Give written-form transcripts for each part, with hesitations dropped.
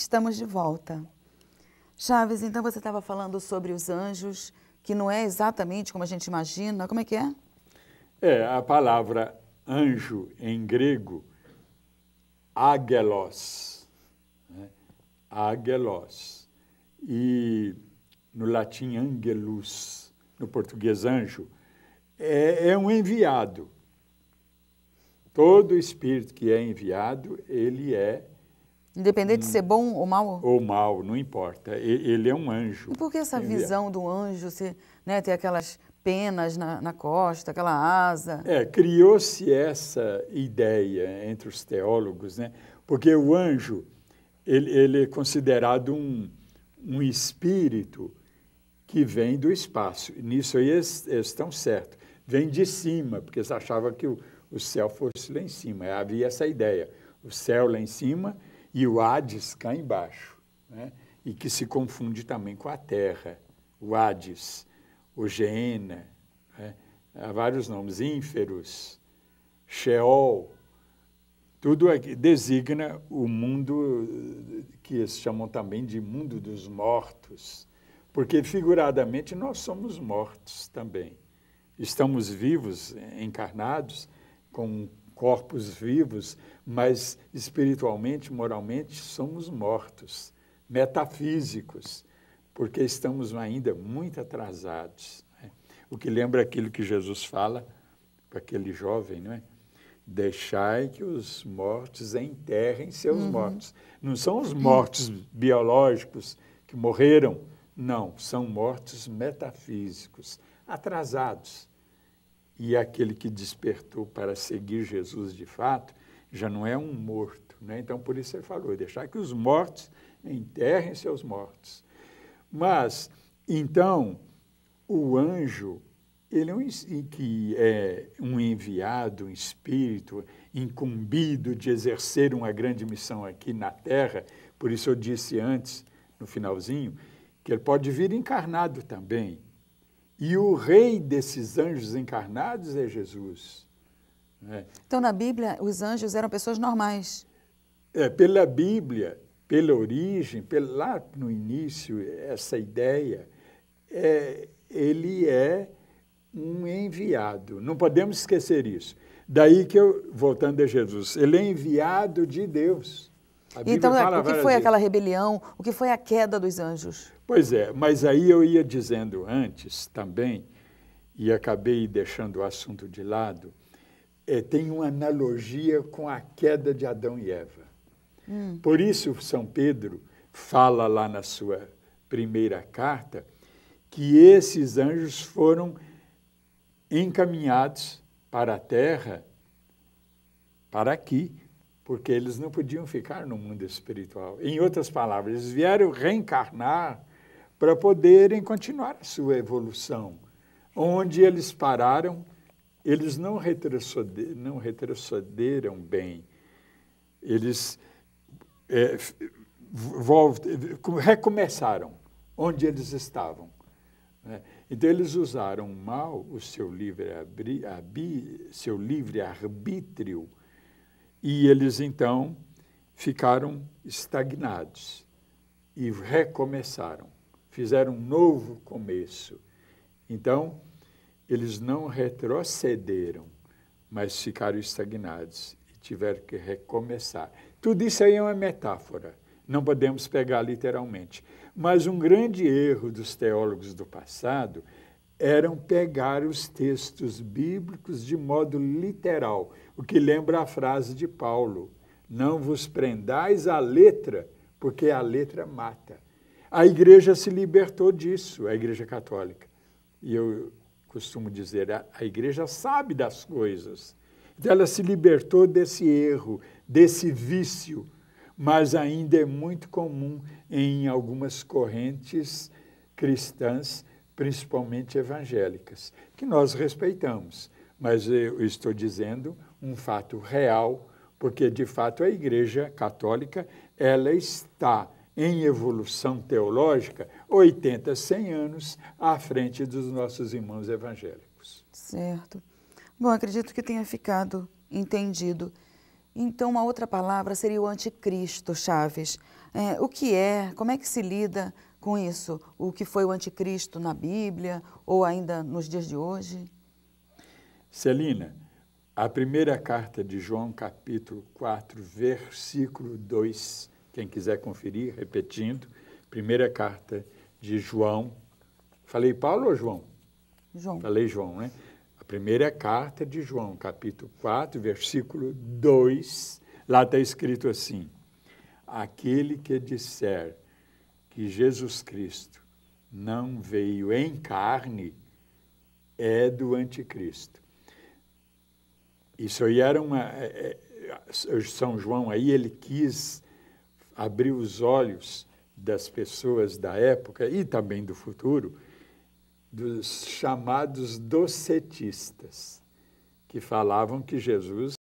Estamos de volta. Chaves, então você estava falando sobre os anjos, que não é exatamente como a gente imagina. Como é que é? A palavra anjo em grego, águelos, né? Águelos. E no latim, angelus, no português, anjo, é um enviado. Todo espírito que é enviado, ele é... Independente de ser bom ou mal? Ou mal, não importa. Ele é um anjo. E por que essa enviado. visão do anjo, né, ter aquelas penas na costa, aquela asa? Criou-se essa ideia entre os teólogos, né? Porque o anjo, ele é considerado um espírito que vem do espaço. Nisso aí eles estão certos. Vem de cima, porque eles achavam que o céu fosse lá em cima. Havia essa ideia. O céu lá em cima e o Hades cá embaixo, né? E que se confunde também com a terra. O Hades, o Geena, né? Há vários nomes, Ínferos, Sheol, tudo aqui designa o mundo que eles chamam também de mundo dos mortos, porque figuradamente nós somos mortos também. Estamos vivos, encarnados, com corpos vivos, mas espiritualmente, moralmente, somos mortos, metafísicos, porque estamos ainda muito atrasados. Né? O que lembra aquilo que Jesus fala para aquele jovem, não é? Deixai que os mortos enterrem seus mortos. Não são os mortos biológicos que morreram, não, são mortos metafísicos, atrasados. E aquele que despertou para seguir Jesus de fato, já não é um morto, né? Então, por isso ele falou, deixar que os mortos enterrem seus mortos. Mas, então, o anjo, ele é um enviado, um espírito incumbido de exercer uma grande missão aqui na Terra, por isso eu disse antes, no finalzinho, que ele pode vir encarnado também. E o rei desses anjos encarnados é Jesus. Né? Então, na Bíblia, os anjos eram pessoas normais. Pela Bíblia, pela origem, lá no início, essa ideia, ele é um enviado. Não podemos esquecer isso. Daí que voltando a Jesus, ele é enviado de Deus. Então, o que foi aquela rebelião? O que foi a queda dos anjos? Pois é, mas aí eu ia dizendo antes também, e acabei deixando o assunto de lado, tem uma analogia com a queda de Adão e Eva. Por isso, São Pedro fala lá na sua primeira carta que esses anjos foram encaminhados para a terra, para aqui, porque eles não podiam ficar no mundo espiritual. Em outras palavras, eles vieram reencarnar para poderem continuar a sua evolução. Onde eles pararam, eles não retrocederam bem. Eles recomeçaram onde eles estavam. Né? Então, eles usaram mal o seu livre-arbítrio e eles, então, ficaram estagnados e recomeçaram. Fizeram um novo começo. Então, eles não retrocederam, mas ficaram estagnados e tiveram que recomeçar. Tudo isso aí é uma metáfora, não podemos pegar literalmente. Mas um grande erro dos teólogos do passado eram pegar os textos bíblicos de modo literal, o que lembra a frase de Paulo, não vos prendais à letra, porque a letra mata. A igreja se libertou disso, a igreja católica. E eu costumo dizer, a igreja sabe das coisas. Então, ela se libertou desse erro, desse vício, mas ainda é muito comum em algumas correntes cristãs, principalmente evangélicas, que nós respeitamos. Mas eu estou dizendo um fato real, porque, de fato, a Igreja Católica ela está em evolução teológica 80, 100 anos à frente dos nossos irmãos evangélicos. Certo. Bom, acredito que tenha ficado entendido. Então, uma outra palavra seria o anticristo, Chaves. O que é? Como é que se lida com isso? O que foi o anticristo na Bíblia ou ainda nos dias de hoje? Celina, a primeira carta de João, capítulo 4, versículo 2, quem quiser conferir, repetindo, primeira carta de João. Falei Paulo ou João? João. Falei João, né? A primeira carta de João, capítulo 4, versículo 2, lá está escrito assim: aquele que disser que Jesus Cristo não veio em carne é do anticristo. Isso aí era São João aí, ele quis abrir os olhos das pessoas da época e também do futuro, dos chamados docetistas, que falavam que Jesus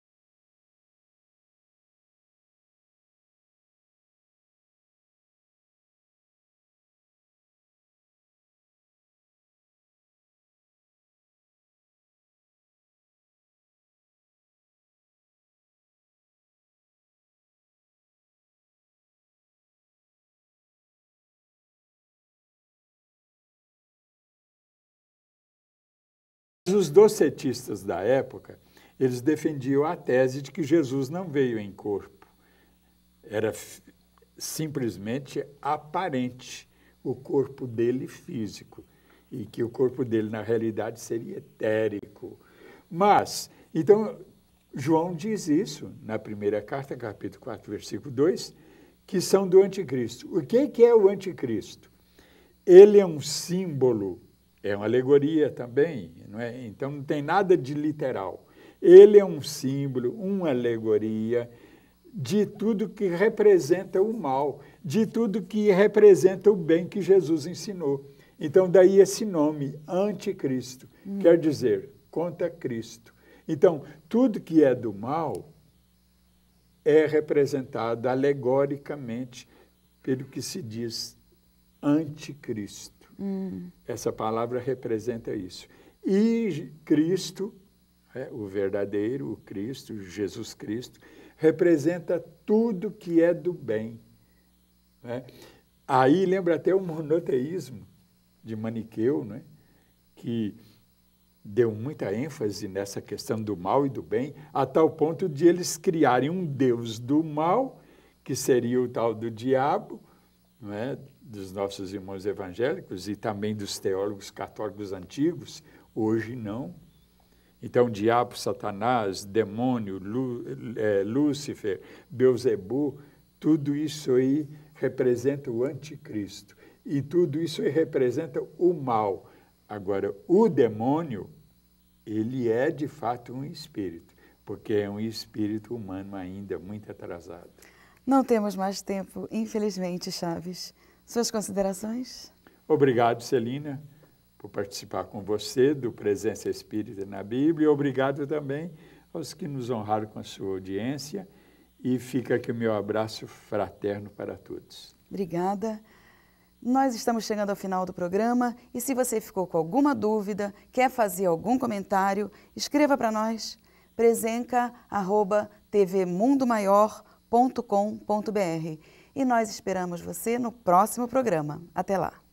os docetistas da época, eles defendiam a tese de que Jesus não veio em corpo. Era simplesmente aparente o corpo dele físico, e que o corpo dele, na realidade, seria etérico. Mas, então, João diz isso na primeira carta, capítulo 4, versículo 2, que são do anticristo. O que é o anticristo? Ele é um símbolo, é uma alegoria também, não é? Então não tem nada de literal. Ele é um símbolo, uma alegoria de tudo que representa o mal, de tudo que representa o bem que Jesus ensinou. Então daí esse nome, anticristo, quer dizer contra Cristo. Então tudo que é do mal é representado alegoricamente pelo que se diz anticristo. Essa palavra representa isso. E Cristo, o verdadeiro, o Cristo, Jesus Cristo, representa tudo que é do bem. Né? Aí lembra até o monoteísmo de Maniqueu, né? Que deu muita ênfase nessa questão do mal e do bem, a tal ponto de eles criarem um Deus do mal, que seria o tal do diabo, não é? Dos nossos irmãos evangélicos e também dos teólogos católicos antigos, hoje não. Então, diabo, Satanás, demônio, Lúcifer, Beelzebu, tudo isso aí representa o anticristo. E tudo isso aí representa o mal. Agora, o demônio, ele é de fato um espírito, porque é um espírito humano ainda muito atrasado. Não temos mais tempo, infelizmente, Chaves. Suas considerações? Obrigado, Celina, por participar com você do Presença Espírita na Bíblia. E obrigado também aos que nos honraram com a sua audiência. E fica aqui o meu abraço fraterno para todos. Obrigada. Nós estamos chegando ao final do programa e se você ficou com alguma dúvida, quer fazer algum comentário, escreva para nós, presenca@tvmundomaior.com.br. E nós esperamos você no próximo programa. Até lá!